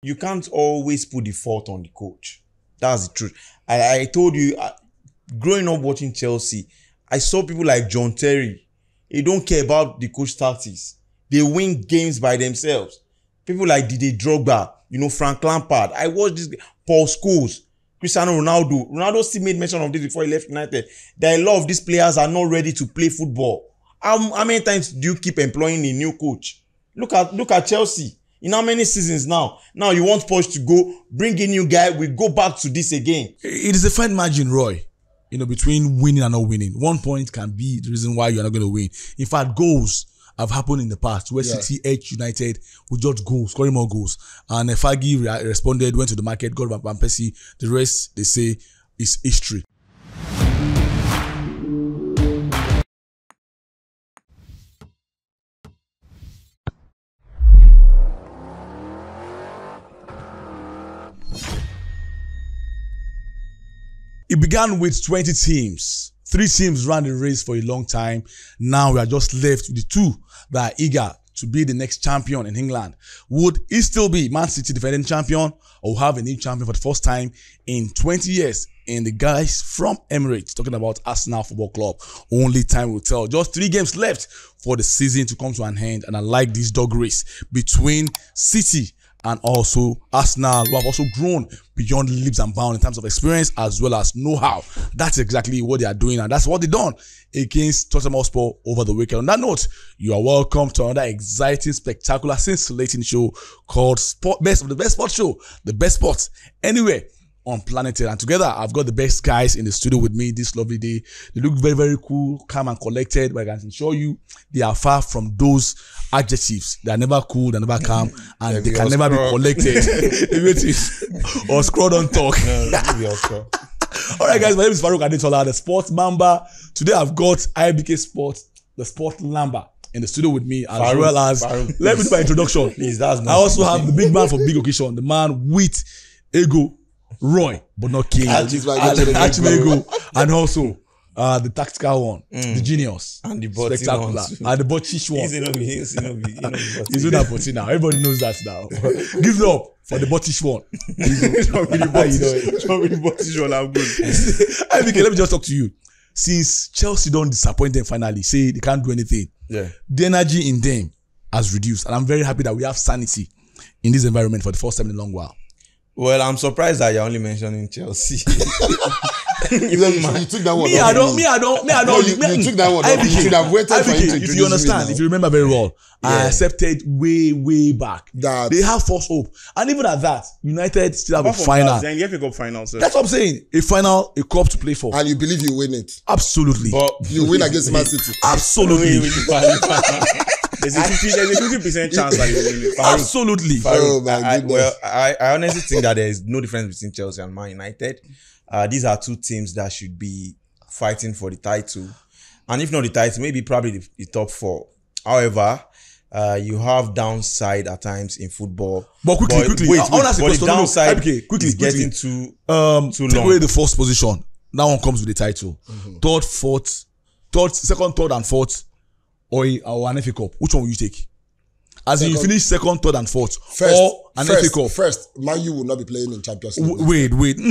you can't always put the fault on the coach. That's the truth. I told you, growing up watching Chelsea, I saw people like John Terry. They don't care about the coach tactics. They win games by themselves. People like Didier Drogba, Frank Lampard. I watched this, Paul Scholes, Cristiano Ronaldo. Ronaldo still made mention of this before he left United. That a lot of these players are not ready to play football. How many times do you keep employing a new coach? Look at Chelsea. In how many seasons now? Now you want Poch to go, bring a new guy, we go back to this again. It is a fine margin, Roy, between winning and not winning. 1 point can be the reason why you're not going to win. In fact, goals have happened in the past where City edged United with just goals, scoring more goals. And Faggy responded, went to the market, got Van Persie. The rest, they say, is history. It began with 20 teams. 3 teams ran the race for a long time. Now we are just left with the 2 that are eager to be the next champion in England. Would it still be Man City defending champion, or have a new champion for the first time in 20 years? And the guys from Emirates, talking about Arsenal Football Club, only time will tell. Just 3 games left for the season to come to an end, and I like this dog race between City and also Arsenal, who have also grown beyond leaps and bounds in terms of experience as well as know-how. That's exactly what they are doing, and that's what they done against Tottenham Hotspur over the weekend. On that note, you are welcome to another exciting, spectacular, scintillating show called Best Sports Show, the best sports anywhere on planet Earth. And together, I've got the best guys in the studio with me this lovely day. They look very, very cool, calm and collected, but I can assure you they are far from those adjectives. They are never cool, they're never calm, and they can never be collected. Or scroll on talk. All right, guys, my name is Farouk Adetola, the Sports Mamba. Today, I've got IBK Sports, the Sport Lamba, in the studio with me, as well as, let me do my introduction. Please, I also have the big man for big occasion, the man with ego, Roy, but not King. Ego, and also the tactical one, the genius, and the spectacular, and the botchish one. He's doing that botty now. Everybody knows that now. Give it up for the botchish one. I'm good. IBK, let me just talk to you. Since Chelsea don't disappoint them finally, say they can't do anything. Yeah, the energy in them has reduced, and I'm very happy that we have sanity in this environment for the first time in a long while. Well, I'm surprised that you're only mentioning Chelsea. You took that one. Me, I don't. You took that one. You should have waited for you to if you understand, if you remember very well, I accepted way back. They have false hope. And even at that, United still have a final. Then you have a cup final, sir. That's what I'm saying. A final, a cup to play for. And you believe you win it. Absolutely. But you win against Man City. Absolutely. There's a 50% chance that you win it. Absolutely. Oh my goodness. I honestly think that there is no difference between Chelsea and Man United. These are 2 teams that should be fighting for the title. And if not the title, maybe probably the top 4. However, you have downside at times in football. But quickly. Wait, I want to ask a question. The downside quickly. Getting too take long. away the first position. That one comes with the title. Second, third, and fourth, or an FA Cup. Which one will you take? As in you finish second, third, and fourth, or an FA Cup. First, Man U will not be playing in Champions League. Wait. Let me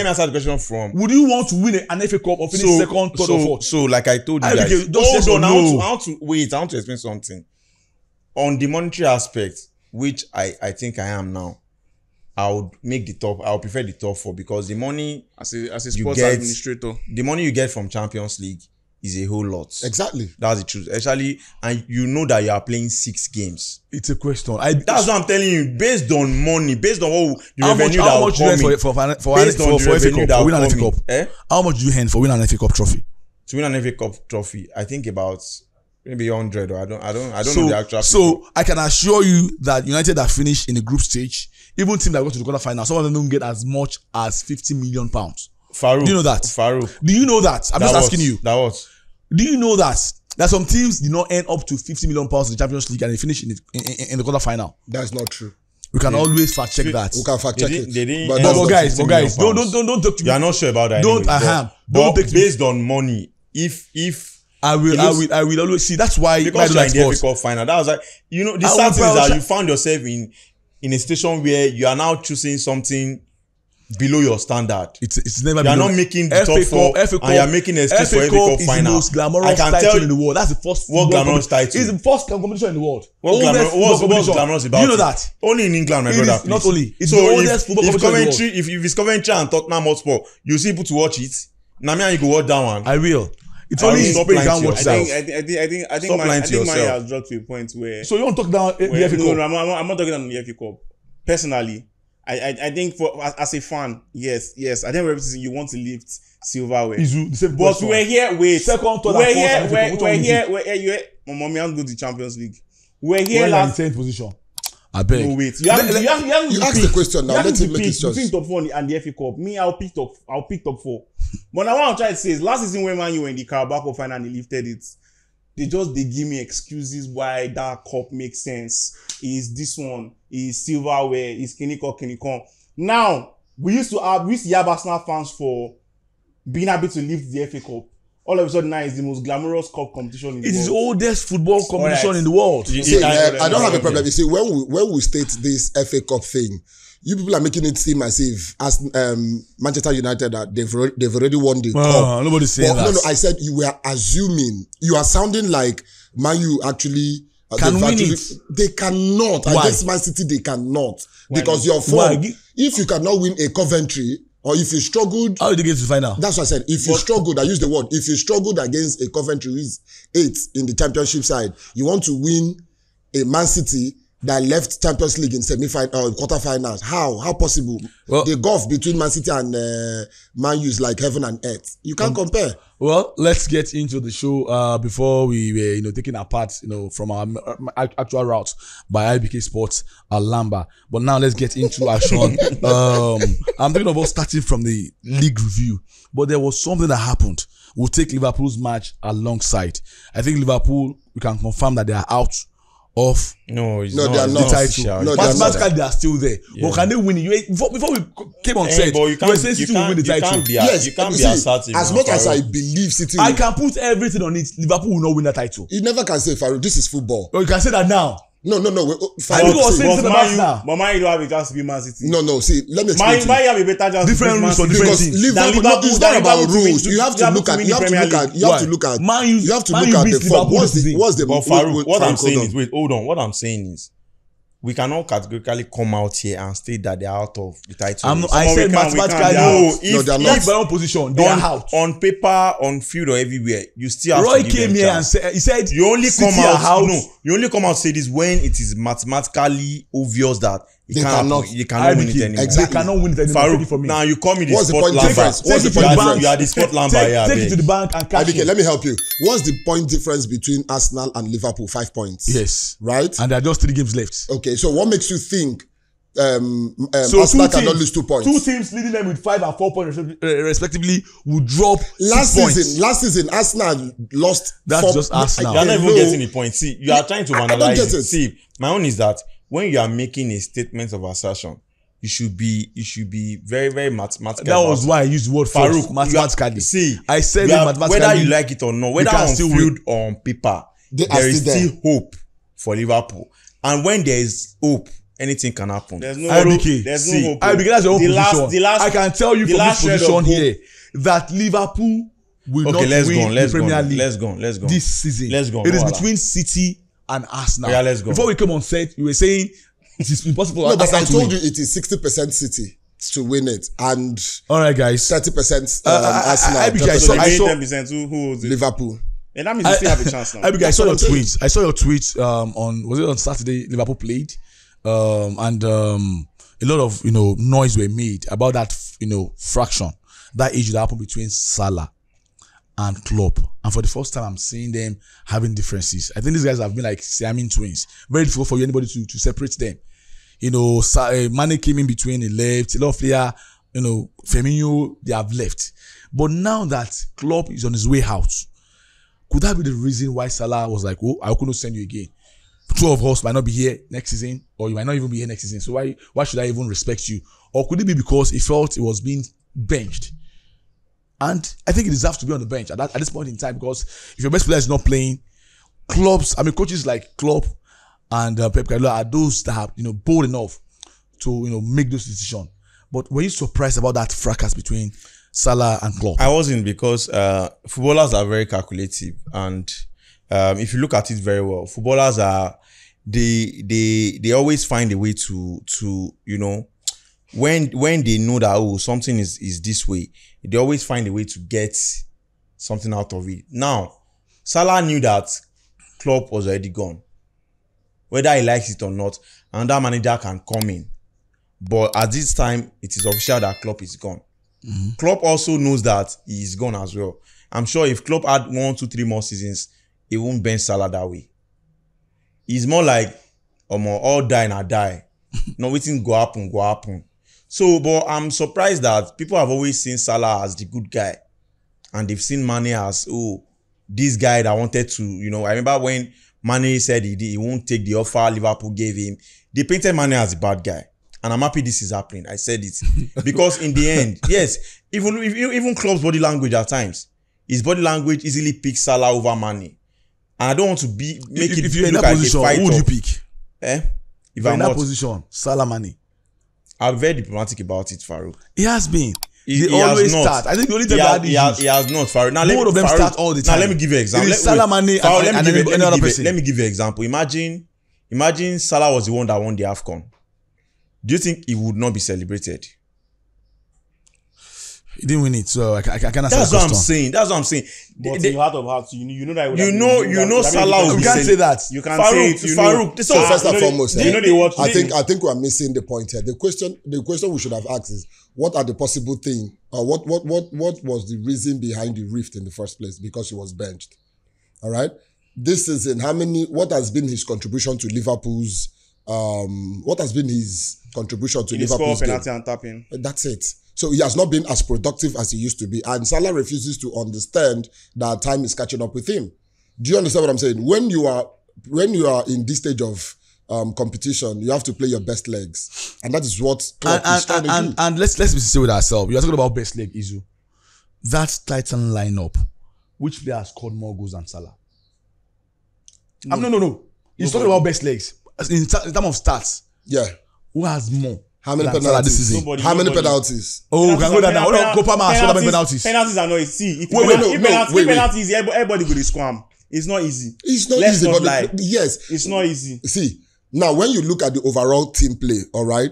answer the question from. Would you want to win an FA Cup or finish second, third, or fourth? So, like I told you guys, I want to explain something. On the monetary aspect, which I think I am now, I would make the top. I would prefer the top 4 because the money as a sports administrator, the money you get from Champions League is a whole lot. Exactly. That's the truth. Actually, and you know that you are playing 6 games. It's a question. That's what I'm telling you. Based on money, based on how much you earn for win an FA Cup? How much do you earn for win an FA Cup trophy? To win an FA Cup trophy, I think about maybe 100. Or I don't know the actual. So I can assure you that United are finished in the group stage. Even teams that go to the quarterfinal, some of them don't get as much as £50 million. Farouk, do you know that? Farouk. Do you know that? I'm just asking you. That was. Do you know that some teams did not earn up to £50 million in the Champions League and they finish in the quarterfinal? That's not true. We can always fact check that. We can fact check it. But guys, don't talk to me. You are not sure about that. Don't take based on money. If I will always see. That's why because I you're do in like the FA sports. Cup final. That was like, you know, the I sad will thing is that prioritize- you found yourself in a situation where you are now choosing something below your standard. It's never You are below- not making the top four, and you are making an excuse for FA Cup is final. the most glamorous I can title tell in the world. That's the first. what football glamorous competition. title? It's the first competition in the world. What's Oldest football competition. glamorous about Do you know it? that? Only in England, my It brother. is not please. only. It's So the oldest football if competition in the world. Coventry, if it's Coventry and Tottenham Hotspur, you see people to watch it. Now me and you go watch that one. I will. It's I only will in stop Spain you lying can't to watch yourself. that. I Stop lying to think mine yourself. has dropped to a point where. So you want to talk down the where FA no, Cup? I'm not talking about the FA Cup. Personally, I think as a fan, yes, I think representing you want to lift silverware. Izu, the same But question. we're here. Wait, Second, third, we're and fourth, here. and FA Cup. Which one We're here. My mommy has go to the Champions League. We're here When you're in last. 10th position. I beg. No wait, you have You asked the question now. Let him make his choice. between top 4 and the FA Cup. Me, I'll pick top 4. But now what I'm trying to say is, last season when Man U were in the Carabao Cup final and they lifted it, they give me excuses why that cup makes sense. Is this one? Is silverware? Is Kinikon? Now we used to have Arsenal fans for being able to lift the FA Cup. All of a sudden now it's the most glamorous cup competition in the It is the world. oldest football competition Alright. in the world. See, I don't have a problem. You see, when we state this FA Cup thing, you people are making it seem as if as Manchester United that they've already won the cup. Nobody's saying But that. no, I said you were assuming. You are sounding like Man U actually Can they've win actually- it. They cannot. Why? Against Man City, they cannot. Because your Why? form, if you cannot win a Coventry, or if you struggled, How did they get to the final? that's what I said. If you struggled, I use the word, if you struggled against a Coventry who is 8th in the championship side, you want to win a Man City that left Champions League in semi-final, quarterfinals. How possible? Well- The gulf between Man City and Man U is like heaven and earth. You can't compare. Well, let's get into the show before we were, taking apart, from our actual route by IBK Sports Lamba. But now let's get into action. I'm thinking about starting from the league review, but there was something that happened. We'll take Liverpool's match alongside. I think Liverpool, we can confirm that they are out of No, it's No, not. they are it's not. not title. official. No, they are not. Mathematically, they are still there. Yeah. But can they win it? Before we came on set, But you we can't, were saying City will win the title. you can't be see, assertive. as now, much as I Farouk. believe City, I can put everything on it. Liverpool will not win that title. you never can say, Farouk, this is football. Or you can say that now. No. I think Farouk, it was see, saying- But about now. Man U don't have a chance to be Man City. no, see, let me Man explain to U you. have a better chance Different to beat Man rules for City. different Because teams. Liverpool, Liverpool- it's not than about Liverpool to rules. win- You have to Liverpool look to at, win you the have to Premier look at, League. you have to Why? look at, Man U- you have to Man look U at beats the form. Liverpool this season. What's the, But Farouk, what I'm Frank, saying hold is, on. wait, hold on. What I'm saying is, we cannot categorically come out here and state that they're out of the title. race. I said we mathematically, can't. no. No, they are If not. their own position, they are out. On paper, on field or everywhere, you still have Roy to give came them here and chance. said, he said, You only City come are out. No, you only come out say this when it is mathematically obvious that They cannot. You cannot win it IBK, anymore. Exactly. They cannot win it anymore. Take it Farouk, from me. now you call me the What's the sport point lamba. difference? What's the Take it to point the difference? bank. You are the sport lamba here. Take it to the bank and cash IBK, it. let me help you. What's the point difference between Arsenal and Liverpool? 5 points. Yes. Right? And there are just 3 games left. Okay, so what makes you think So Arsenal cannot lose 2 points? 2 teams leading them with 5 and 4 points respectively will drop Last 6 points. season, Arsenal lost. That's just Arsenal. You are not even Hello. getting the point. See, you are trying to I don't vandalize get it. it. See, my own is that when you are making a statement of assertion, you should be very, very mathematical. That about was it. why I used the word Farouk, first, mathematically. See, I said you it are- mathematically. whether you like it or not, whether can on still field or on paper, They are there is still there. still hope for Liverpool. And when there is hope, anything can happen. There's no IBK, There's see, no hope. IBK, that's your own The position. last- the last- I can tell you the from last this shred position of hope. here that Liverpool will Okay, not let's win go on. Let's the go Premier on. League Let's go on. this season. Let's go on. It is Voila. between City and Arsenal. Yeah, let's go. Before we came on set, we were saying it is impossible for No, but Arsenal I to told win. you it is 60% City to win it and All right, guys. 30% IBK, Arsenal. I 10% saw- The I remaining saw- 10% who holds it? Liverpool. And that means they still have a chance now. IBK, I saw your what I'm saying. tweets. I saw your tweets on, was it on Saturday? Liverpool played, and a lot of noise were made about that fraction, that issue that happened between Salah and Klopp. And for the first time, I'm seeing them having differences. I think these guys have been like Siamese twins. Very difficult for anybody to separate them. Mane came in between, he left. A lot of players, Firmino, they have left. But now that Klopp is on his way out, could that be the reason why Salah was like, oh, I couldn't send you again? 2 of us might not be here next season, or you might not even be here next season. So why should I even respect you? Or could it be because he felt he was being benched? And I think he deserves to be on the bench at this point in time, because if your best player is not playing, coaches like Klopp and Pep Guardiola are those that are, bold enough to, make those decisions. But were you surprised about that fracas between Salah and Klopp? I wasn't, because footballers are very calculative, and if you look at it very well, footballers are they always find a way to when they know that something is this way, they always find a way to get something out of it. Now, Salah knew that Klopp was already gone. Whether he likes it or not, another manager can come in. But at this time, it is official that Klopp is gone. Mm-hmm. Klopp also knows that he is gone as well. I'm sure if Klopp had 1, 2, 3 more seasons, he won't bench Salah that way. He's more like, all die and I die. No waiting go happen. So, but I'm surprised that people have always seen Salah as the good guy. And they've seen Mane as, this guy that wanted to, I remember when Mane said he won't take the offer Liverpool gave him. They painted Mane as a bad guy. And I'm happy this is happening. I said it. Because in the end, yes, even Klopp's body language at times, his body language easily picks Salah over Mane. And I don't want to if you're in that position, who would you pick? If I'm in that position, Salah, Mane. I'm very diplomatic about it, Farouk. He has been. They always start. I think the only time he has not, Farouk. Now, both of them start all the time. Now, let me give you an example. Salah, Mane, and another person. Let me give you an example. Imagine Salah was the one that won the AFCON. Do you think he would not be celebrated? He didn't win it, so I can't answer That's what I'm saying. But in your heart of hearts, you know that. Salah. You can't say that. You can't say it. Farouk. So first and foremost, I think we are missing the point here. The question we should have asked is, what are the possible things, or what was the reason behind the rift in the first place? Because he was benched. All right. This is what has been his contribution to Liverpool's? What has been his contribution to Liverpool's game? Penalty and tapping. That's it. So he has not been as productive as he used to be. And Salah refuses to understand that time is catching up with him. Do you understand what I'm saying? When you are in this stage of competition, you have to play your best legs. And that is what Klopp is trying to do. And let's be sincere with ourselves. You are talking about best leg, Izu. That Titan lineup, which player has scored more goals than Salah? No. He's talking about best legs. In terms of stats. Yeah. Who has more? How many penalties this season? How many penalties? Oh, we can go down now. Penalties. Penalties are not easy. If penalties, everybody will squam. It's not easy. It's not Let's easy. not lie. Yes. It's not easy. See, now when you look at the overall team play, all right,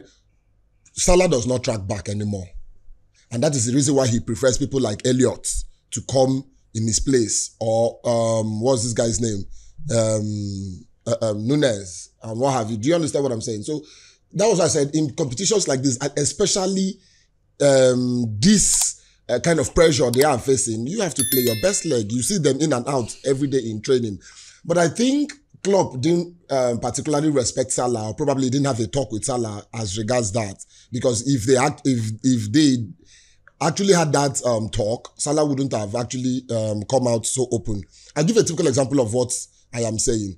Salah does not track back anymore. And that is the reason why he prefers people like Elliott to come in his place. Or, what's this guy's name? Nunes and what have you. Do you understand what I'm saying? So that was what I said, in competitions like this, especially this kind of pressure they are facing, you have to play your best leg. You see them in and out every day in training. But I think Klopp didn't particularly respect Salah, or probably didn't have a talk with Salah as regards that, because if they actually had that talk, Salah wouldn't have actually come out so open. I'll give a typical example of what I am saying.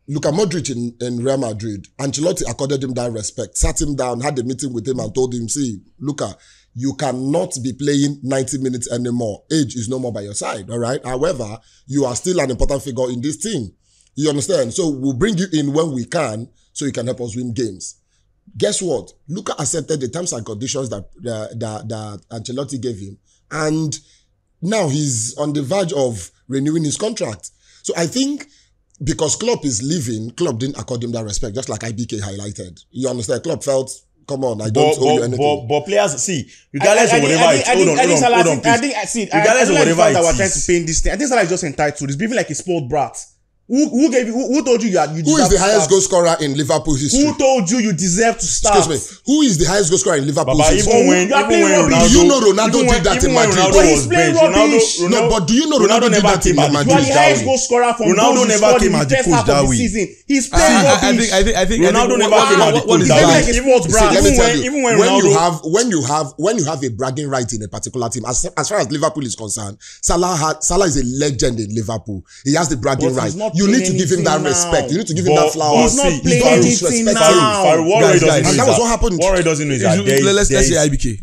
Luka Modric in Real Madrid, Ancelotti accorded him that respect, sat him down, had a meeting with him and told him, see, Luka, you cannot be playing 90 minutes anymore. Age is no more by your side, all right? However, you are still an important figure in this team. You understand? So we'll bring you in when we can so you can help us win games. Guess what? Luka accepted the terms and conditions that Ancelotti gave him. And now he's on the verge of renewing his contract. So I think because Klopp is leaving, Klopp didn't accord him that respect, just like IBK highlighted. You understand? Klopp felt, come on, I don't owe you anything. But players, see, regardless of whatever it's, hold on, please. Regardless of whatever it is. We're trying to paint this thing. I think Salah is just entitled. It's behaving like a spoiled brat. Who told you Who is the highest goal scorer in Liverpool history? Who told you deserve to start? Excuse me. Who is the highest goal scorer in Liverpool history? Even when Ronaldo, you know Ronaldo did that in Madrid. Ronaldo was benched. No, but do you know Ronaldo did that in Madrid? You are the highest goal scorer from Ronaldo never came as the coach that way. He's playing rubbish. I think Ronaldo never came as the coach that way. Let me tell you, even when when you have a bragging right in a particular team, as far as Liverpool is concerned, Salah is a legend in Liverpool. He has the bragging right. You need to give him that respect. You need to give him that flower. He's not playing anything now. And that was what happened. What Ray doesn't know is that let's say IBK.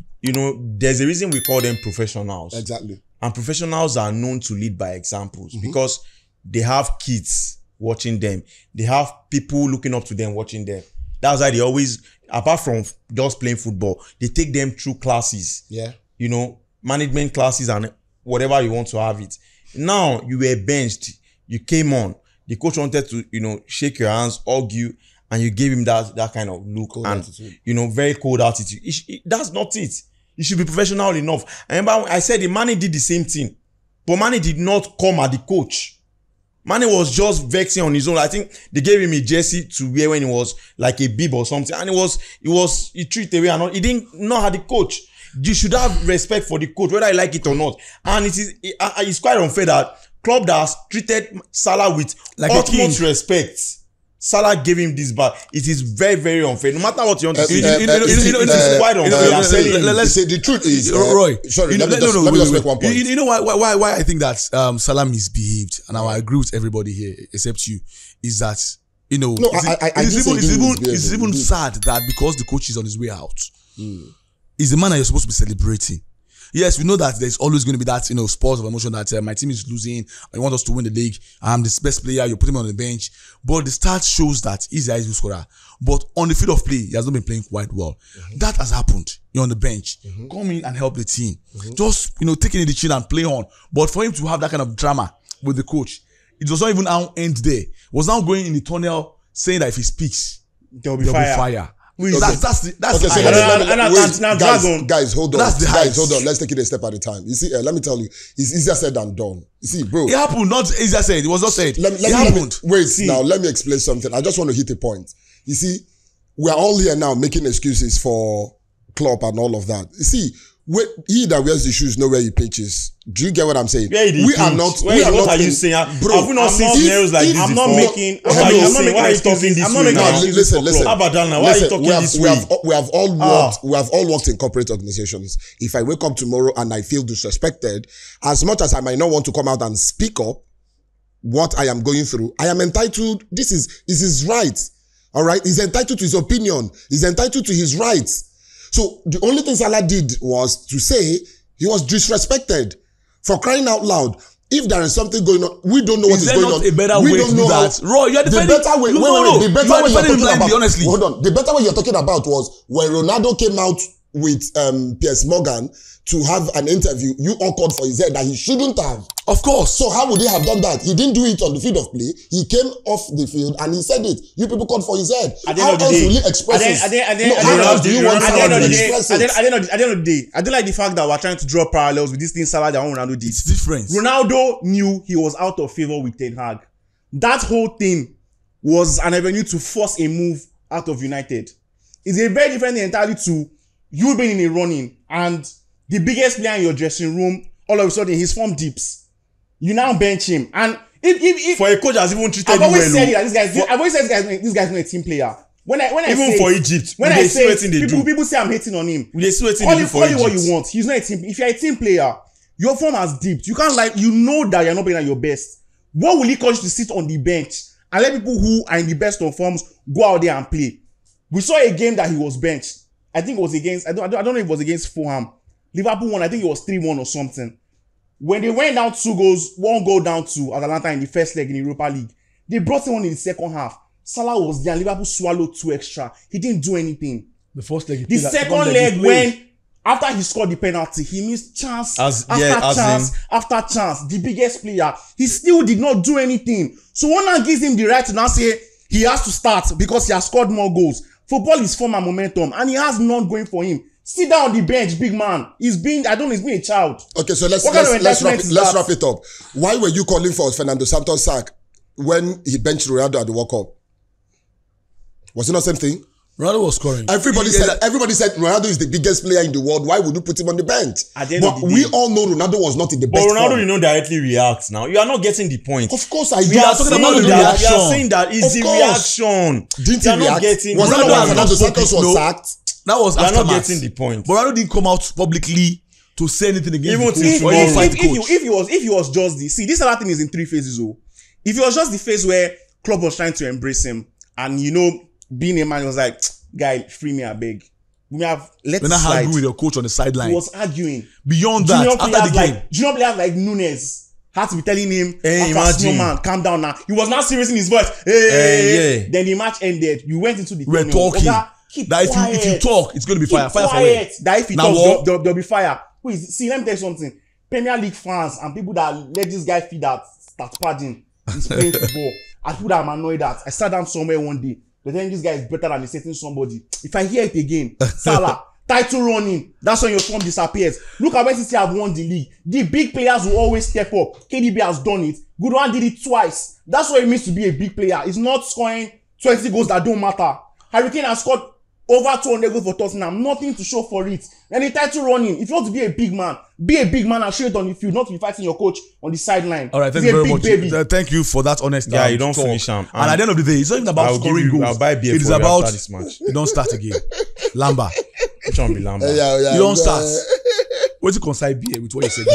There's a reason we call them professionals. Exactly. And professionals are known to lead by examples because they have kids watching them. They have people looking up to them watching them. That's why they always, apart from just playing football, they take them through classes. Yeah. You know, management classes and whatever you want to have it. Now you were benched. You came on. The coach wanted to, you know, shake your hands, hug you, and you gave him that kind of look Cold and attitude. you know, very cold attitude. That's not it. You should be professional enough. I remember I said the Mane did the same thing, but Mane did not come at the coach. Mane was just vexing on his own. I think they gave him a jersey to wear when he was like a bib or something, and he treated away and all. He didn't know how the coach. You should have respect for the coach, whether you like it or not. And it's quite unfair that Klopp that has treated Salah with like utmost respect. Salah gave him this back. It is very, very unfair. No matter what you want to say, it's quite unfair. I'm telling you. Let's say the truth is, Roy. Sorry, let me just make one point. You know why I think that Salah misbehaved, and I agree with everybody here except you, is that you know it's even sad that because the coach is on his way out, is the man that you're supposed to be celebrating. Yes, we know that there's always going to be that, you know, spurs of emotion that my team is losing. I want us to win the league. I'm the best player. You're putting me on the bench. But the stat shows that he's the highest scorer. But on the field of play, he has not been playing quite well. That has happened. You're on the bench. Come in and help the team. Just, you know, taking in the chin and play on. But for him to have that kind of drama with the coach, it was not even now end there. It was now going in the tunnel saying that if he speaks, there'll be fire. That's guys, hold on. Let's take it a step at a time. You see, let me tell you, it's easier said than done. You see, bro. It happened, not easier said. It was not said. Let me explain something. I just want to hit a point. You see, we are all here now making excuses for Klopp and all of that. You see, he that wears the shoes know where he pitches. Do you get what I'm saying? What are you saying? Bro, have we not seen scenarios like this I'm before? not making. Why are you talking this way? Listen. Abadana, why are you talking this way? We have all worked in corporate organizations. If I wake up tomorrow and I feel disrespected, as much as I might not want to come out and speak up what I am going through, I am entitled. This is his right. All right, he's entitled to his opinion. He's entitled to his rights. So the only thing Salah did was to say he was disrespected. For crying out loud, if there is something going on, we don't know what is going on. Is there not a better way to do that? Roy, you're defending. The better way. The better way you're talking about. Honestly. Hold on. The better way you're talking about was when Ronaldo came out with Piers Morgan to have an interview. You all called for his head that he shouldn't have. Of course. So how would they have done that? He didn't do it on the field of play. He came off the field and he said it. You people called for his head. How else will he express it? At the end of the day, I don't like the fact that we're trying to draw parallels with this thing Salah that Ronaldo did. It's different. Ronaldo knew he was out of favor with Ten Hag. That whole thing was an avenue to force a move out of United. It's a very different thing entirely to you being in a running and the biggest player in your dressing room, all of a sudden his form dips. You now bench him, and if for a coach has even treated I've always you well, said that I've always said this guy's not a team player. When I even say, for Egypt, when I say people say I'm hating on him. They see Call it what you want. He's not a team. If you're a team player, your form has dipped. You can't you know that you're not playing at your best. What will it cost you to sit on the bench and let people who are in the best of forms go out there and play? We saw a game that he was benched. I think it was against. I don't know if it was against Fulham. Liverpool won. I think it was 3-1 or something. When they went down 2 goals, 1 goal down to Atalanta in the first leg in the Europa League, they brought him on in the second half. Salah was there and Liverpool swallowed 2 extra. He didn't do anything. The first leg, the second leg when after he scored the penalty, he missed chance after chance. The biggest player, he still did not do anything. So one now gives him the right to now say he has to start because he has scored more goals. Football is form and momentum, and he has none going for him. Sit down on the bench, big man. He's being a child. Okay, so let's wrap it up. Why were you calling for Fernando Santos sack when he benched Ronaldo at the World Cup? Was it not the same thing? Ronaldo was scoring. Everybody said Ronaldo is the biggest player in the world. Why would you put him on the bench? But we all know Ronaldo was not in the best form. But Ronaldo did not directly react now. You are not getting the point. Of course I do. We are saying that it's the reaction. Didn't he react? Was that why Fernando Santos was sacked? That was after. You are not Max. getting the point. But Ronaldo didn't come out publicly to say anything against even the coach. If he was just this other thing is in 3 phases. If it was just the phase where Klopp was trying to embrace him and being a man was like, guy, free me, I beg. we may have let it When I slide. argue with your coach on the sideline. He was arguing. Beyond that, after the game. Junior players like Nunes had to be telling him, Hey, after imagine. Snowman, calm down now. He was not serious in his voice. Yeah. Then the match ended. You went into the We're tunnel. talking. Oga, keep That quiet. if you talk, it's going to be fire. Keep Fire for quiet. it. That if he Now talks, what? there'll be fire. See, let me tell you something. Premier League fans and people that let this guy feed that start padding is playing football. And people that I'm annoyed at. I sat down somewhere one day. They think this guy is better than setting somebody. If I hear it again, Salah, title running, that's when your form disappears. Look at when City have won the league. The big players will always step up. KDB has done it. Goodwan did it twice. That's what it means to be a big player. It's not scoring 20 goals that don't matter. Harry Kane has scored over 200 goals for Tottenham. Nothing to show for it. And the title running, if you want to be a big man and show it on the field, not to be fighting your coach on the sideline. All right, thank He's you a very big much. baby. Thank you for that honest Yeah, you don't talk. finish am. And at the end of the day, it's not even about scoring goals. I'll buy beer It is for you about after this match. you don't start again. Lamba, Which one be Lamba? you don't start. Wait to concise beer with what you said.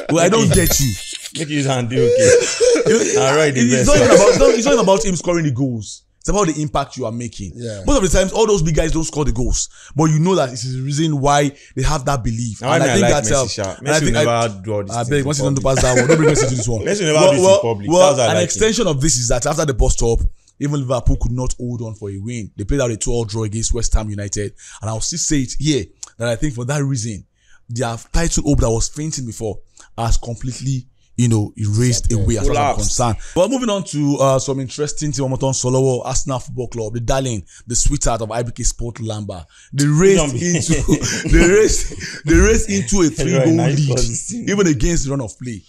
Well, I don't get you. Make you use hand do okay. Alright, It's not even about him scoring the goals. It's about the impact you are making. Yeah. Most of the times, all those big guys don't score the goals, but you know that this is the reason why they have that belief. Now, And I like that's Messi, Sha. Messi will never draw this I thing beg, in once you don't public. pass that one, don't bring Messi to this one. Messi will never do this in public. Well, That's why I an like extension of this is that after the bus stop, even Liverpool could not hold on for a win. They played out a 2-2 draw against West Ham United, and I'll still say it here that I think for that reason, their title hope that was fainting before has completely, erased away as far as I'm concerned. But moving on to some interesting thing, Mohamed Salah, Arsenal Football Club, the darling, the sweetheart of IBK Sport Lamba. They raced into a 3-goal lead, even against the run of play.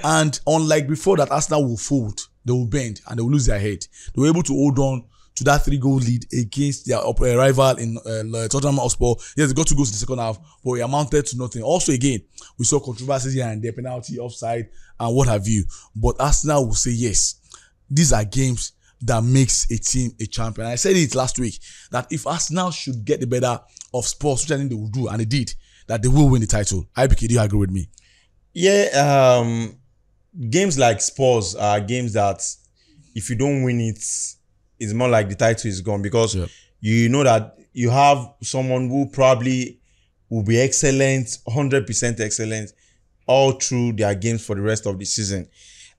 And unlike before that Arsenal will fold, they will bend and they will lose their head. They were able to hold on to that 3-goal lead against their rival in Tottenham Hotspur. Yes, they got 2 goals in the second half, but it amounted to nothing. Also, again, we saw controversies here and there, penalty, offside, and what have you. But Arsenal will say, yes, these are games that makes a team a champion. I said it last week, that if Arsenal should get the better of Spurs, which I think they will do, and they did, that they will win the title. IBK, do you agree with me? Yeah, games like Spurs are games that if you don't win it, it's more like the title is gone, because you know that you have someone who probably will be excellent, 100% excellent all through their games for the rest of the season.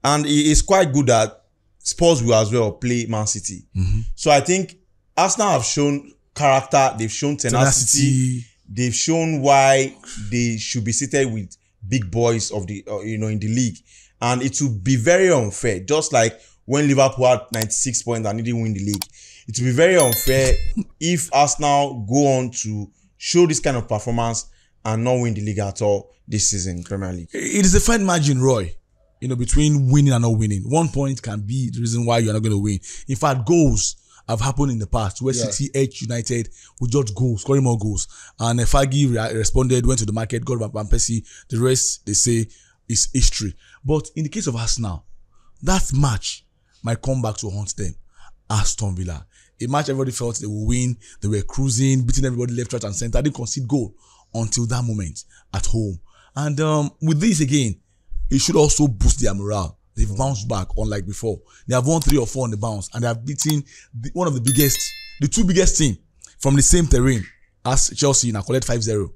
And it's quite good that Spurs will as well play Man City. So I think Arsenal have shown character, they've shown tenacity. They've shown why they should be seated with big boys of the in the league. And it will be very unfair, just like when Liverpool had 96 points and didn't win the league. It will be very unfair if Arsenal go on to show this kind of performance and not win the league at all this season in Premier League. It is a fine margin, Roy, between winning and not winning. 1 point can be the reason why you're not going to win. In fact, goals have happened in the past where City edged United with just goals, scoring more goals. And Fagi responded, went to the market, got Van Persie. The rest, they say, is history. But in the case of Arsenal, that match might come back to haunt them. Aston Villa, a match everybody felt they would win. They were cruising, beating everybody left, right, and center. They didn't concede goal until that moment at home. And with this again, it should also boost their morale. They've bounced back, unlike before. They have won 3 or 4 on the bounce, and they have beaten one of the 2 biggest teams from the same terrain as Chelsea. Now collect 5-0.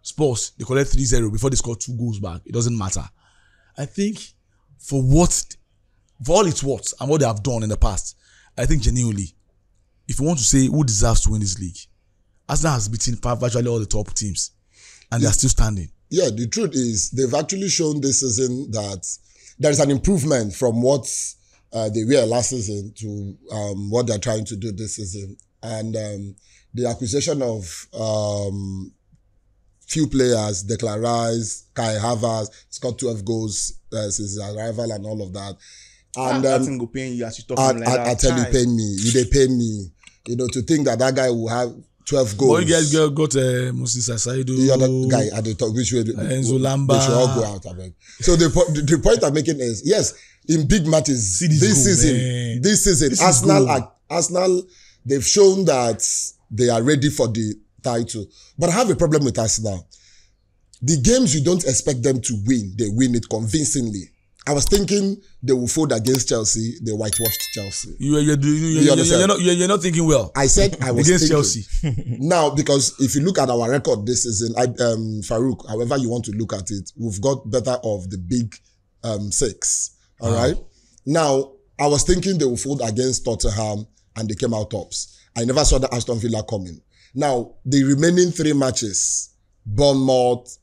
Spurs, they collect 3-0 before they score 2 goals back. It doesn't matter. I think for all it's worth and what they have done in the past, I think genuinely, if you want to say who deserves to win this league, Arsenal has beaten virtually all the top teams, and they're still standing. Yeah, the truth is they've actually shown this season that there is an improvement from what they were last season to what they're trying to do this season. And the acquisition of few players, Declan Rice, Kai Havertz, scored 12 goals since his arrival and all of that. And that thing go pain you as you talk like that. I tell you, pain me. They pain me. To think that guy will have 12 goals. Well, you guys got Moses Asaido. The other guy at the top, which way? Enzo Lamba. They should all go out. I mean. So the point I'm making is, yes, in big matches this season, Arsenal, they've shown that they are ready for the title. But I have a problem with Arsenal. The games you don't expect them to win, they win it convincingly. I was thinking they will fold against Chelsea. They whitewashed Chelsea. You're not thinking well. I said I was against thinking. Chelsea. Now, because if you look at our record this season, Farouk, however you want to look at it, we've got better of the big 6. All right. Now, I was thinking they will fold against Tottenham and they came out tops. I never saw the Aston Villa coming. Now, the remaining 3 matches, Bournemouth,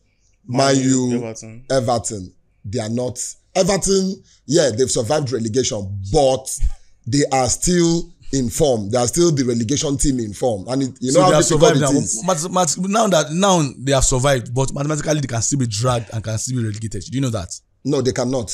Man U, Everton, they are not. Everton, yeah, they've survived relegation, but they are still in form. They are still the relegation team in form. And you know how difficult it is. Now they have survived, but mathematically they can still be dragged and can still be relegated. Do you know that? No, they cannot.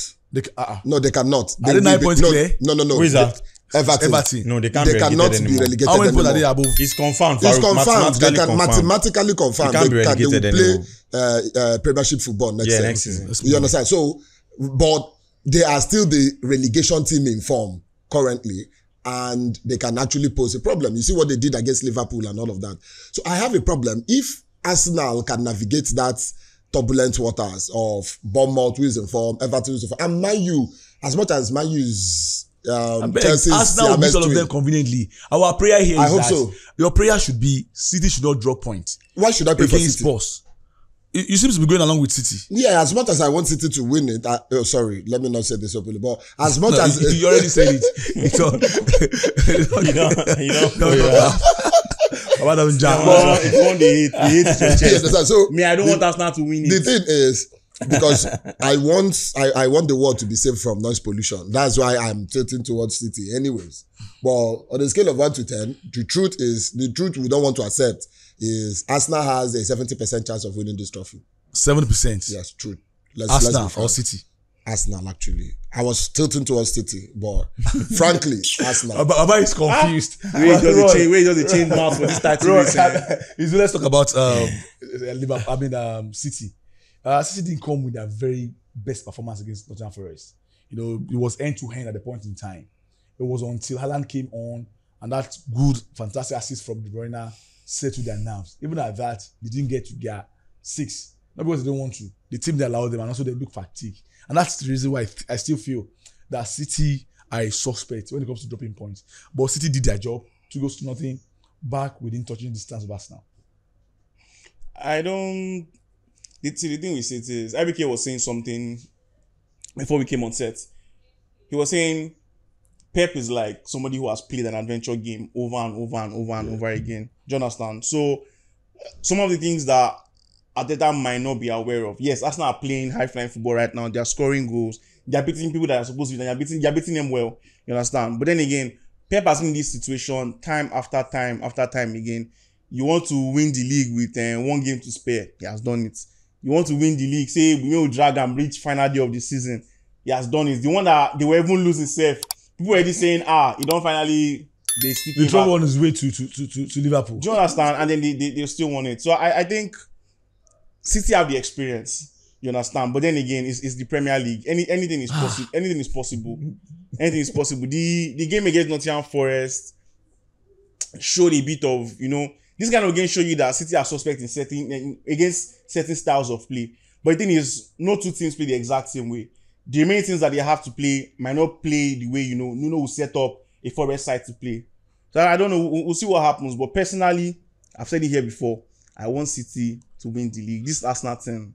No, they cannot. Are they 9 points clear? No. Who is that? Everton. No, they can't They be cannot relegated be anymore. relegated How many points are anymore. they above? It's confirmed. It's Farouk, confirmed. They can confirmed. mathematically confirm. They can't be They relegated will play Premiership football next season. You understand? So, but they are still the relegation team in form currently, and they can actually pose a problem. You see what they did against Liverpool and all of that. So I have a problem. If Arsenal can navigate that turbulent waters of Bournemouth, who is in form, Everton, who is in form, and Man U, as much as Man U is Arsenal will beat all of them conveniently. Our prayer here is I hope that so. Your prayer should be City should not drop points. Why should I pray for against City? Spurs. You seem to be going along with City. Yeah, as much as I want City to win it, sorry, let me not say this openly, but as much as you already said it. It's all, It's one they hate to chest. yes, so Me, I don't want Arsenal to win the it. thing is, because I want the world to be safe from noise pollution. That's why I'm tilting towards City anyways. But on a scale of 1 to 10, the truth we don't want to accept is Arsenal has a 70% chance of winning this trophy. 70%. Yes, true. Arsenal or City? Arsenal, actually. I was tilting towards City, but frankly, Arsenal. Aba is confused. Wait, does it change mouth for this title race? Let's talk about Liverpool. City. City didn't come with their very best performance against Nottingham Forest. You know, it was end to end at the point in time. It was until Haaland came on and that good, fantastic assist from De Bruyne settled their nerves. Even at that, they didn't get to their 6. Not because they don't want to. The team they allowed them, and also they look fatigued. And that's the reason why I still feel that City are a suspect when it comes to dropping points. But City did their job. 2 goals to nothing. Back within touching distance of Arsenal. The thing with City is, IBK was saying something before we came on set. He was saying Pep is like somebody who has played an adventure game over and over and over and over again. Do you understand? So some of the things that Arteta might not be aware of. Yes, Arsenal are playing high-flying football right now. They are scoring goals. They are beating people that are supposed to be. They are beating them well. You understand? But then again, Pep has been in this situation time after time after time again. You want to win the league with 1 game to spare. He has done it. You want to win the league, say we will drag and reach final day of the season. He has done it. The one that they were even losing self. People were already saying, he don't finally. They stick the trouble on his way to Liverpool. Do you understand? And then they still won it. So I think City have the experience. You understand? But then again, it's the Premier League. Anything is possible. Anything is possible. Anything is possible. The game against Nottingham Forest showed a bit of, this kind of game show you that City are suspect against certain styles of play. But the thing is, no 2 teams play the exact same way. The remaining things that they have to play might not play the way Nuno will set up a Forest side to play. So I don't know. We'll see what happens. But personally, I've said it here before. I want City to win the league. This Arsenal team.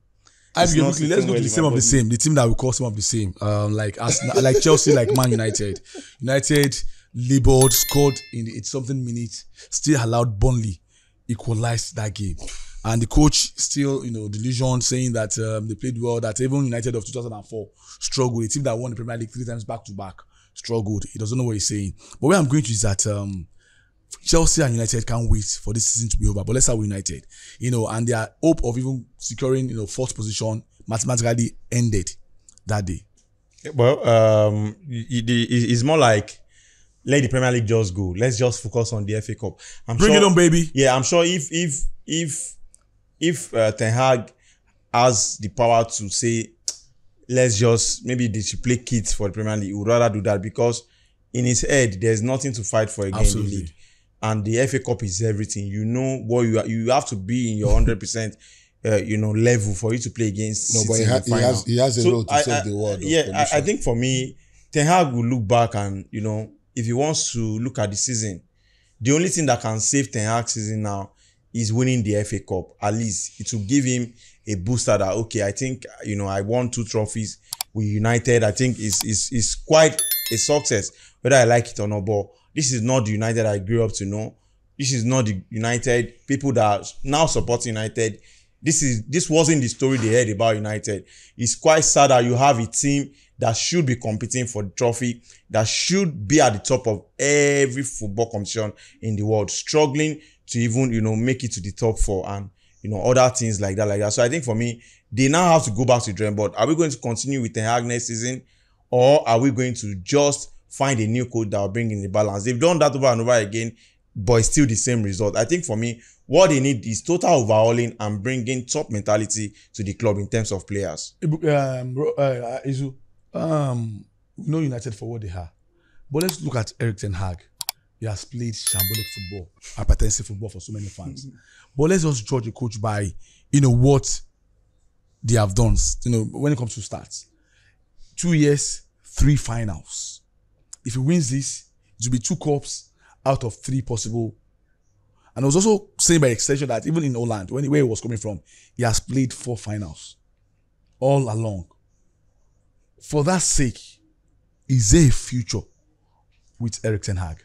Let's go to the same of the same. The team that we call some of the same. Like Arsenal, like Chelsea, like Man United. United labored, scored in it's something minutes, still allowed Burnley equalize that game. And the coach still, delusion, saying that they played well, that even United of 2004 struggled. A team that won the Premier League 3 times back to back struggled. He doesn't know what he's saying. But where I'm going to is that Chelsea and United can't wait for this season to be over. But let's start with United, and their hope of even securing, 4th position mathematically ended that day. Well, it's more like let the Premier League just go. Let's just focus on the FA Cup. Bring it on, baby. Yeah, I'm sure if Ten Hag has the power to say, let's just maybe they should play kids for the Premier League, he would rather do that because in his head there's nothing to fight for again in the league, and the FA Cup is everything. You know what you have to be in your 100%. level for you to play against No, City but in the final. he has a So role to save the world. I think for me, Ten Hag will look back and, if he wants to look at the season, the only thing that can save Ten Hag's season now is winning the FA Cup. At least it will give him a booster that, okay, I think, I won 2 trophies with United. I think is quite a success, whether I like it or not. But this is not the United I grew up to know. This is not the United people that are now supporting United. This wasn't the story they heard about United. It's quite sad that you have a team that should be competing for the trophy, that should be at the top of every football competition in the world, struggling to even, make it to the top 4 and, other things like that. So I think for me, they now have to go back to the drawing board. Are we going to continue with Ten Hag next season, or are we going to just find a new coach that will bring in the balance? They've done that over and over again, but it's still the same result. I think for me, what they need is total overhauling and bringing top mentality to the club in terms of players. Izu, no United for what they are. But let's look at Erik Ten Hag. He has played shambolic football, hypertensive football for so many fans. But let's just judge a coach by, what they have done, when it comes to stats. 2 years, 3 finals. If he wins this, it will be 2 cups out of 3 possible. And I was also saying by extension that even in Holland, where he was coming from, he has played 4 finals all along. For that sake, is there a future with Erik Ten Hag?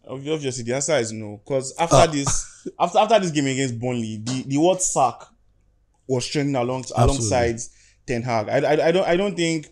Obviously, the answer is no. Because after this game against Burnley, the word sack was trending alongside Ten Hag. I don't think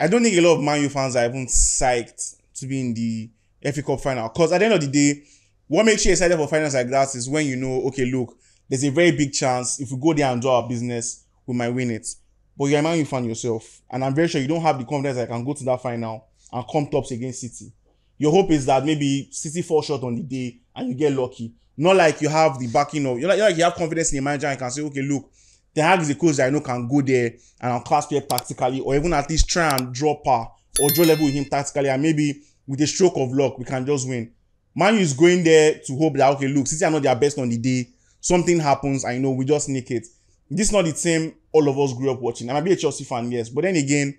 a lot of Man U fans are even psyched to be in the FA Cup final. Because at the end of the day, what makes you excited for finals like that is when okay, look, there's a very big chance if we go there and do our business, we might win it. But you're a Man U fan yourself, and I'm very sure you don't have the confidence that I can go to that final and come tops against City. Your hope is that maybe City fall short on the day and you get lucky. Not like you have the backing of, you have confidence in the manager and can say, okay, look, Ten Hag is a coach that I know can go there and I'll class play tactically, or even at least try and draw par or draw level with him tactically, and maybe with a stroke of luck, we can just win. Man U is going there to hope that, okay, look, City are not their best on the day. Something happens, we just nick it. This is not the same all of us grew up watching. I might be a Chelsea fan, yes. But then again,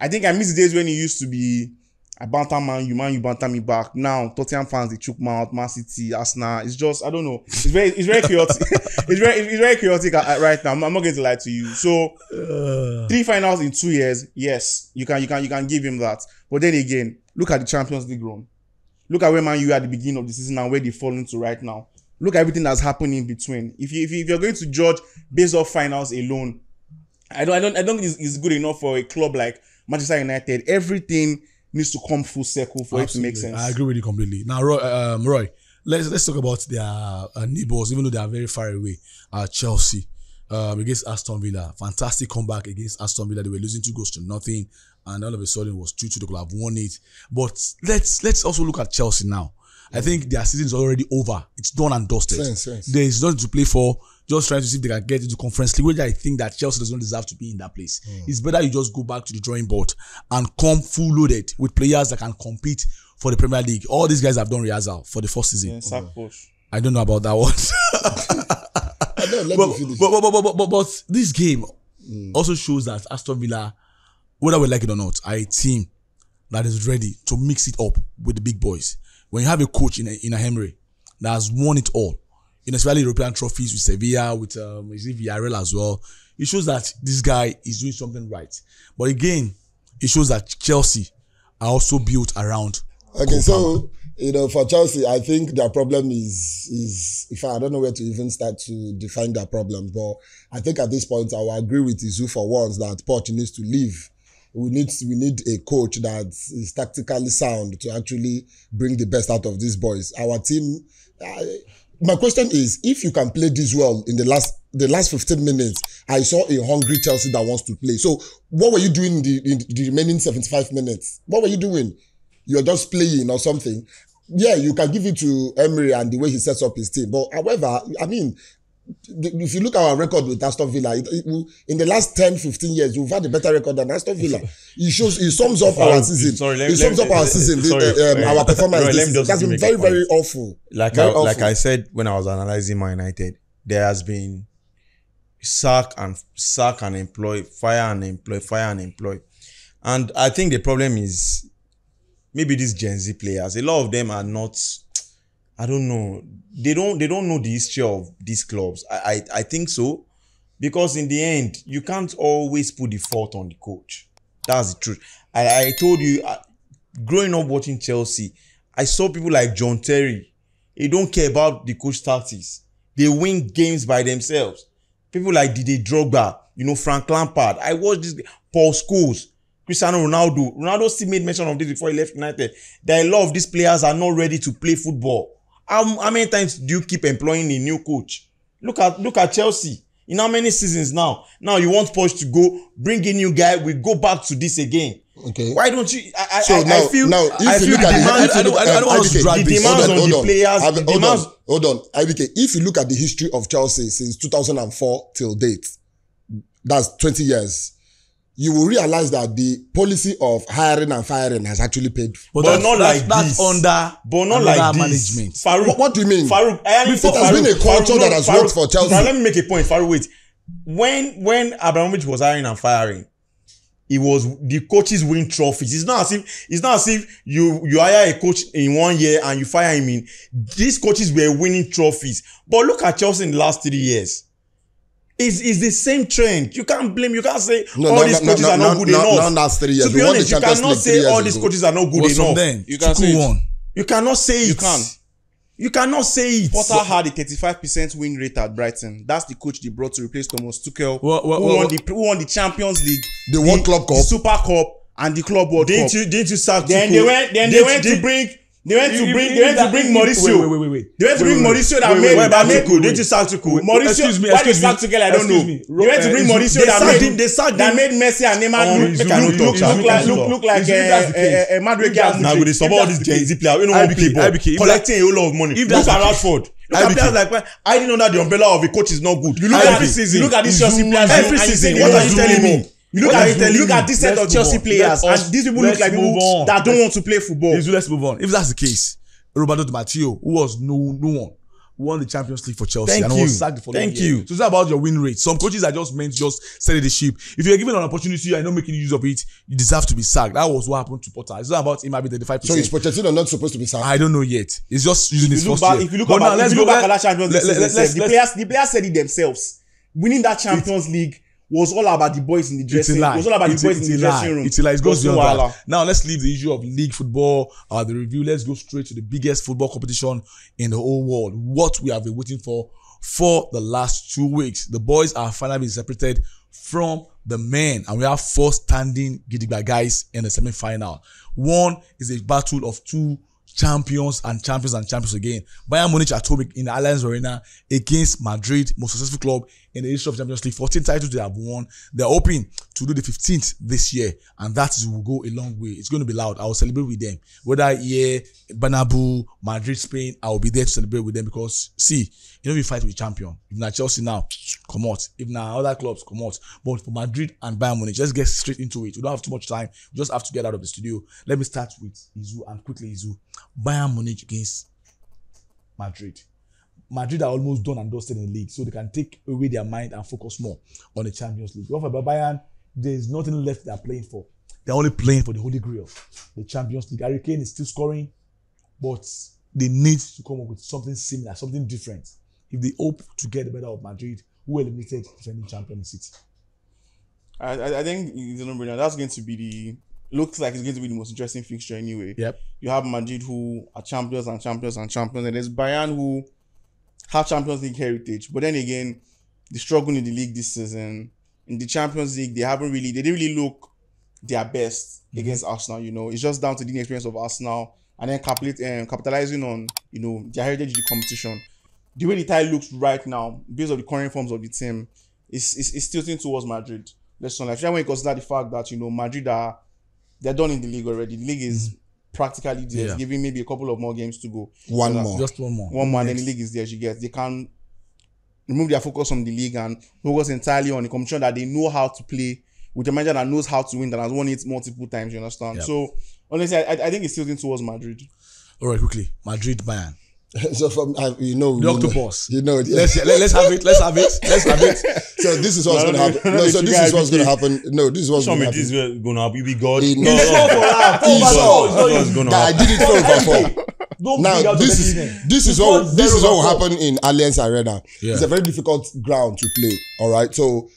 I think I miss the days when it used to be, I banter Man U banter me back. Now, Tottenham fans, they choke me out, Man City, Arsenal. It's just, I don't know. It's very chaotic. it's very chaotic right now. I'm not going to lie to you. So, 3 finals in 2 years, yes, you can give him that. But then again, look at the Champions League run. Look at where Man U at the beginning of the season and where they fall into right now. Look at everything that's happening in between. If you're going to judge based off finals alone, I don't think it's good enough for a club like Manchester United. Everything needs to come full circle for it to make sense. I agree with you completely. Now, Roy, let's talk about their neighbors, even though they are very far away. Chelsea against Aston Villa, fantastic comeback against Aston Villa. They were losing 2-0, and all of a sudden it was 2-2. They could have won it. But let's also look at Chelsea now. I think their season is already over. It's done and dusted. There is nothing to play for. Just trying to see if they can get into Conference League, which I think that Chelsea does not deserve to be in that place. It's better you just go back to the drawing board and come full loaded with players that can compete for the Premier League. All these guys have done rehearsal for the first season. Yeah, I don't know about that one. But this game also shows that Aston Villa, whether we like it or not, are a team that is ready to mix it up with the big boys. When you have a coach in a Emery that has won it all, especially European trophies with Sevilla, with Villarreal as well, it shows that this guy is doing something right. But again, it shows that Chelsea are also built around. Okay, so for Chelsea, I think their problem is I don't know where to even start to define their problems, but I think at this point I will agree with Izu for once that Poch needs to leave. We need a coach that is tactically sound to actually bring the best out of these boys. Our team. My question is, if you can play this well in the last 15 minutes, I saw a hungry Chelsea that wants to play. So what were you doing in the remaining 75 minutes? What were you doing? You're just playing or something. Yeah, you can give it to Emery and the way he sets up his team. But however, I mean, if you look at our record with Aston Villa, in the last 10-15 years, we've had a better record than Aston Villa. It sums up our season. Our performance. That's been very, very awful. Like I said when I was analyzing Man United, there has been sack and employ, fire and employ, fire and employ. And I think the problem is maybe these Gen Z players, a lot of them are not, I don't know, they don't know the history of these clubs. I think so, because in the end, you can't always put the fault on the coach. That's the truth. I told you, growing up watching Chelsea, I saw people like John Terry. They don't care about the coach tactics. They win games by themselves. People like Didier Drogba, Frank Lampard. I watched this, Paul Scholes, Cristiano Ronaldo. Ronaldo still made mention of this before he left United. That a lot of these players are not ready to play football. How many times do you keep employing a new coach? Look at Chelsea. In how many seasons now? Now you want Poch to go, bring a new guy, we go back to this again. Okay. Why don't you? I feel the demands on the players. Hold on. IBK, if you look at the history of Chelsea since 2004 till date, that's 20 years, you will realize that the policy of hiring and firing has actually paid. But not like this. But not like management. Farouk, what do you mean? Farouk, it has been a culture that has worked for Chelsea. Now let me make a point. Farouk, wait. When Abramovich was hiring and firing, it was the coaches win trophies. It's not as if you hire a coach in 1 year and you fire him in. These coaches were winning trophies. But look at Chelsea in the last 3 years. It's the same trend. You can't blame. You can't say all these coaches are not good enough. No, that's 3 years. To be honest, you cannot say all these coaches are not good enough. Then, you can say it. You cannot say it. You can. You cannot say it. Potter had a 35% win rate at Brighton. That's the coach they brought to replace Thomas Tuchel, who won the Champions League, the World Club Cup, the Super Cup, and the Club World Cup. Didn't you sack Then Tuchel? they went to bring Mauricio. Wait. They went to bring Mauricio that made. Didn't you sack Tuchel? Mauricio, why they sack Tuchel? I don't know. They went to bring Mauricio that made Messi and Neymar look like a Madrid guy. Now with the support of this Gen Z player, we don't want to play ball, collecting a whole lot of money. Look at Rashford. Look at players like hiding under the umbrella of a coach is not good. You look at this season. You look at this Chelsea players every season. What are you telling me? You look at this set of Chelsea players, and these people look like people that don't want to play football. Let's move on. If that's the case, Roberto Di Matteo, who was no one, won the Champions League for Chelsea and was sacked the following year. So it's not about your win rate. Some coaches are just meant to just steady the ship. If you're given an opportunity and not making use of it, you deserve to be sacked. That was what happened to Potter. It's not about him having 35%. So is Pochettino not supposed to be sacked? I don't know yet. It's just using his first year. If you look back at that Champions League, the players said it themselves. Winning that Champions League was all about the boys in the dressing room. It was all about the boys in the dressing room. It's a lie. It goes beyond that. Now let's leave the issue of league football, the review. Let's go straight to the biggest football competition in the whole world. What we have been waiting for the last 2 weeks. The boys are finally being separated from the men, and we have 4 standing Gidigba guys in the semi-final. One is a battle of 2 champions again. Bayern Munich at home in the Allianz Arena against Madrid, most successful club in the history of Champions League. 14 titles they have won. They're hoping to do the 15th this year, and that will go a long way. It's going to be loud. I will celebrate with them. Whether here, Bernabeu, Madrid, Spain, I will be there to celebrate with them because, see, if you fight with a champion, if not Chelsea now, come out. If not other clubs, come out. But for Madrid and Bayern Munich, let's get straight into it. We don't have too much time. We just have to get out of the studio. Let me start with Izu and quickly Izu. Bayern Munich against Madrid. Madrid are almost done and dusted in the league, so they can take away their mind and focus more on the Champions League. But for Bayern, there is nothing left they are playing for. They're only playing for the Holy Grail, the Champions League. Harry Kane is still scoring, but they need to come up with something similar, something different, if they hope to get the better of Madrid, who eliminated defending champion in City. I think it's a no-brainer. That's going to be looks like it's going to be the most interesting fixture anyway. Yep. You have Madrid who are champions, and there's Bayern who have Champions League heritage. But then again, they struggle in the league this season. In the Champions League, they didn't really look their best against Arsenal. It's just down to the inexperience of Arsenal and then capitalizing on, their heritage in the competition. The way the tie looks right now, based on the current forms of the team, is tilting towards Madrid. Let's not when you consider the fact that Madrid they're done in the league already. The league is practically there, giving maybe a couple of more games to go. Just one more, and then the league is there. They can remove their focus from the league and focus entirely on the competition that they know how to play with a manager that knows how to win, that has won it multiple times. You understand? Yep. So honestly, I think it's tilting towards Madrid. All right, quickly, Madrid, Bayern. So from you know, The octopus. You know, Let's have it. Let's have it. So this is what's going to happen. No, so this is what's going to happen. No, this is what's going to happen. This is going to happen. You be God. No, It's not. I did it 4-4. Don't Now bring out this the is what will happen in Allianz Arena. Yeah. It's a very difficult ground to play. All right, so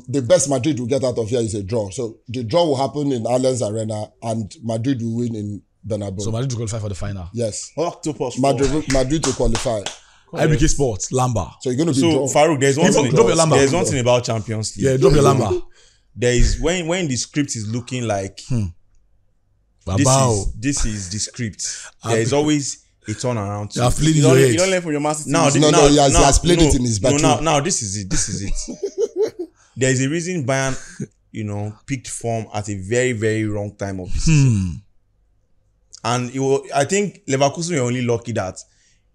the best Madrid will get out of here is a draw. So the draw will happen in Allianz Arena, and Madrid will win in Bernabeu. So Madrid to qualify for the final. Yes, Octopus. Madrid to qualify. IBK Sports, Lamba. So you're going to be So draw. Farouk, there's one thing. Drop your Lamba. There's one thing about Champions League. Yeah, drop your Lamba. There is when the script is looking like Babao. this is the script. There is always a turnaround. You are fleeing You your don't, head. you don't learn from your master. Now, he has played it in his battle. Now, this is it. There is a reason Bayern, picked form at a very, very wrong time of the season. And I think Leverkusen were only lucky that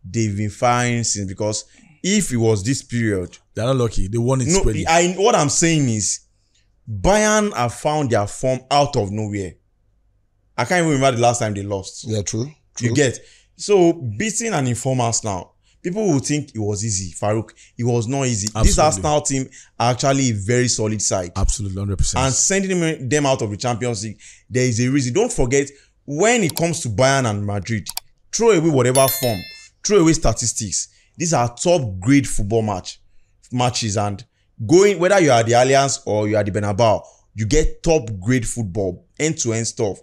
they've been firing since, because if it was this period, They're not lucky. They won it squarely. what I'm saying is Bayern have found their form out of nowhere. I can't even remember the last time they lost. Yeah, true. You get. So beating an informers now, people will think it was easy. Farouk, it was not easy. Absolutely. This Arsenal team are actually a very solid side. Absolutely, 100%. And sending them out of the Champions League, there is a reason. Don't forget, when it comes to Bayern and Madrid, throw away whatever form, throw away statistics. These are top grade football matches, and going, whether you are the Allianz or you are the Bernabeu, you get top grade football, end-to-end stuff,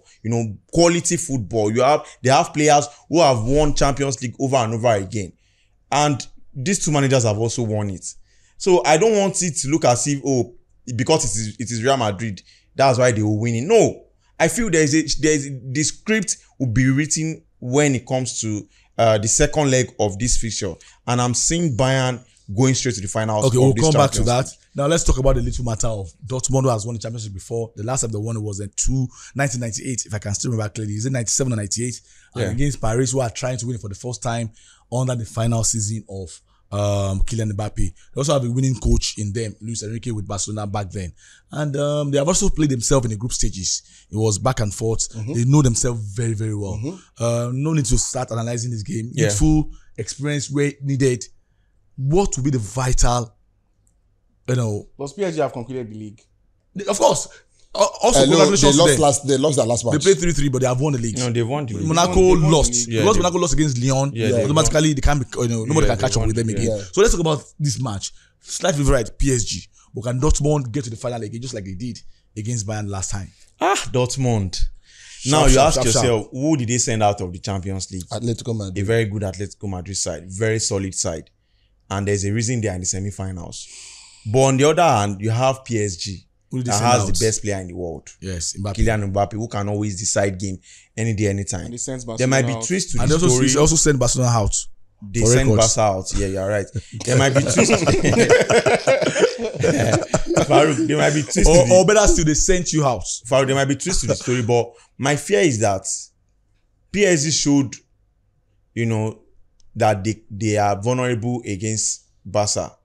quality football. They have players who have won Champions League over and over again. And these two managers have also won it. So I don't want it to look as if, because it is Real Madrid, that's why they will win it. No. I feel the script will be written when it comes to the second leg of this fixture. And I'm seeing Bayern going straight to the finals. Okay, we'll come back to that. Now let's talk about the little matter of Dortmund, who has won the championship before. The last time they won it was in 1998, if I can still remember clearly. Is it 97 or 98? Yeah. And against Paris, who are trying to win it for the first time under the final season of Kylian Mbappe. They also have a winning coach in them, Luis Enrique, with Barcelona back then. And they have also played themselves in the group stages. It was back and forth. They know themselves very, very well. No need to start analyzing this game. Yeah. Full experience where needed. What will be the vital, Does PSG have concluded the league? of course. Also, No, congratulations to them. they lost their last They match. played 3-3, but they have won the league. No, they won the league. Monaco They won the lost. league. Yeah, Because they Monaco lost against Lyon, Yeah, they automatically they can't be, nobody can they catch up won. with them again. Yeah. So let's talk about this match. Slight favorite, PSG. But can Dortmund get to the final again, just like they did against Bayern last time? Dortmund. Now you sharp, ask sharp, yourself, who did they send out of the Champions League? Atletico A Madrid. very good Atletico Madrid side, very solid side. And there's a reason they are in the semi-finals. But on the other hand, you have PSG, Who did they that send has out? the best player in the world. Yes, Mbappe. Kylian Mbappe, who can always decide game any day, anytime. And they sent There might be Barcelona out. twists to And the they story. also send Barcelona out. They for send records. Barca out. Yeah, you're right. There might be twists. Farouk, there might be twists. to the- Or better still, they sent you out. Farouk, there might be twists to the story, but my fear is that PSG showed, that they are vulnerable against Barca.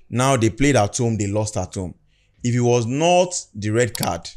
Now they played at home, they lost at home. If it was not the red card,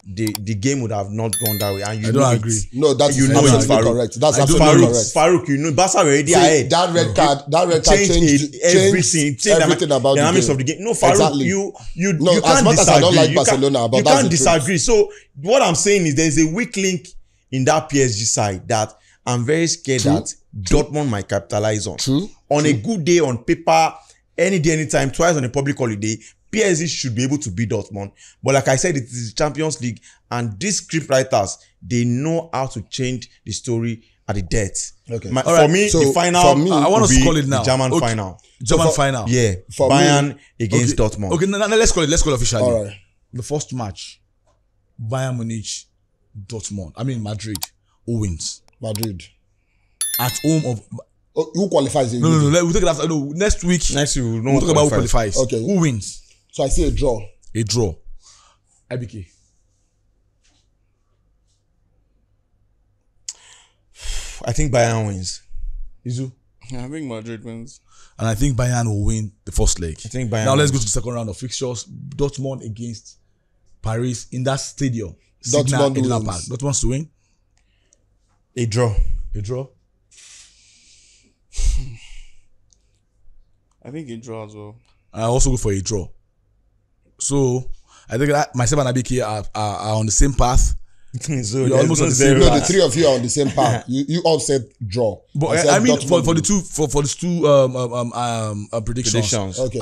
the game would have not gone that way. And I don't agree. No, that's You know it, absolutely Farouk. correct. That's I don't absolutely know correct. Farouk, Barca were already See, ahead. that red card Changed everything about the dynamics the of the game. No, Farouk, Exactly. you No, can't as much as disagree. I don't like You can't- Barcelona, but you that's can't the truth. disagree. So what I'm saying is there's a weak link in that PSG side that I'm very scared that Dortmund might capitalize on. True. On a good day, on paper, any day, anytime, twice on a public holiday, PSG should be able to beat Dortmund. But like I said, it is the Champions League, and these script writers, they know how to change the story at the death. Okay. For Alright, me, so the final for me- I want will us to be call it now. the German Okay. final. German for- final. Yeah, For me- Bayern against Okay. Dortmund. Okay, now let's call it officially. All right. The first match, Bayern Munich, Dortmund. I mean Madrid. Who wins? Madrid. At home of Who qualifies? no. We'll take it after. No, next week. Next week, We'll talk about who qualifies. Okay. Who wins? So I see a draw. A draw. IBK. I think Bayern wins. Izu. I think Madrid wins. And I think Bayern will win the first leg. I think Bayern Now let's go wins. to the second round of fixtures. Dortmund against Paris in that stadium. Signal Dortmund Iduna wins. Park. Dortmund's to win. A draw. A draw. I think a draw as well. I also go for a draw. So I think that myself and Abike are on the same path. So You're almost on the same No, path. the three of you are on the same path. You all said draw. But said I mean, Dortmund for the win. two predictions. predictions. Okay.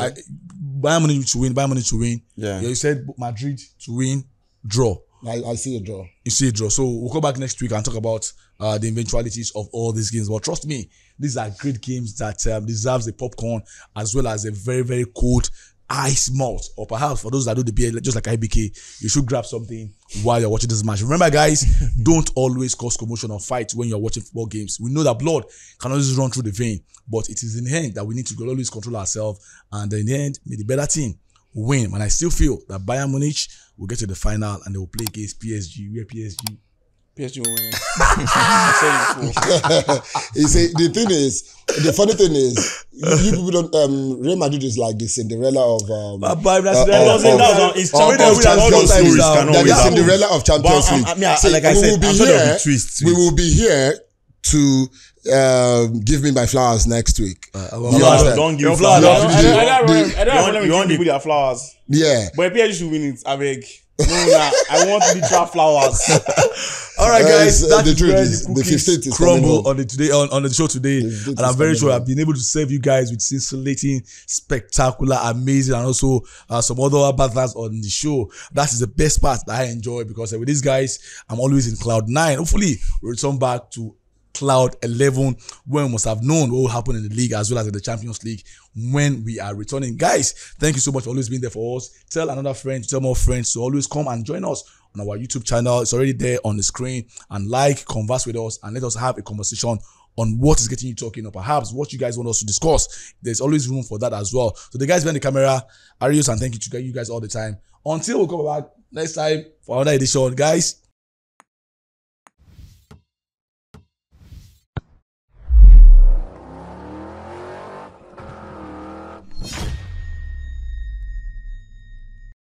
Bayern Munich to win. Bayern Munich to win. Yeah. You said Madrid to win. Draw. I see a draw. You see a draw. So we'll come back next week and talk about the eventualities of all these games. But trust me, these are great games that deserves a popcorn as well as a very, very cold ice malt. Or perhaps for those that do the beer, just like IBK, you should grab something while you're watching this match. Remember, guys, don't always cause commotion or fight when you're watching football games. We know that blood can always run through the vein, but it is in the end that we need to always control ourselves. And in the end, may the better team win. And I still feel that Bayern Munich will get to the final and they will play against PSG. Where PSG? PSG will win it. I said it before. You see, the funny thing is, you people don't. Real Madrid is like the Cinderella of. It's the Cinderella of Champions League. See, like I said, I'm sure there'll be twists. We will be here to give me my flowers next week. Don't give flowers. I don't have a problem with their flowers. Yeah. But PSG should win it. I beg. No, I want literal flowers. All right, guys. That's the truth where is, the the cookies 15th is crumble coming on the show today, and I'm very sure I've been able to serve you guys with scintillating, spectacular, amazing, and also some other battles on the show. That is the best part that I enjoy because with these guys, I'm always in cloud 9. Hopefully, we'll return back to cloud 11 when we must have known what will happen in the league as well as in the Champions League when we are returning. Guys, thank you so much for always being there for us. Tell another friend, tell more friends to always come and join us on our YouTube channel. It's already there on the screen, and converse with us and let us have a conversation on what is getting you talking, or perhaps what you guys want us to discuss. There's always room for that as well. So the guys behind the camera, Arius, and thank you to you guys all the time. Until we come back next time for another edition, guys.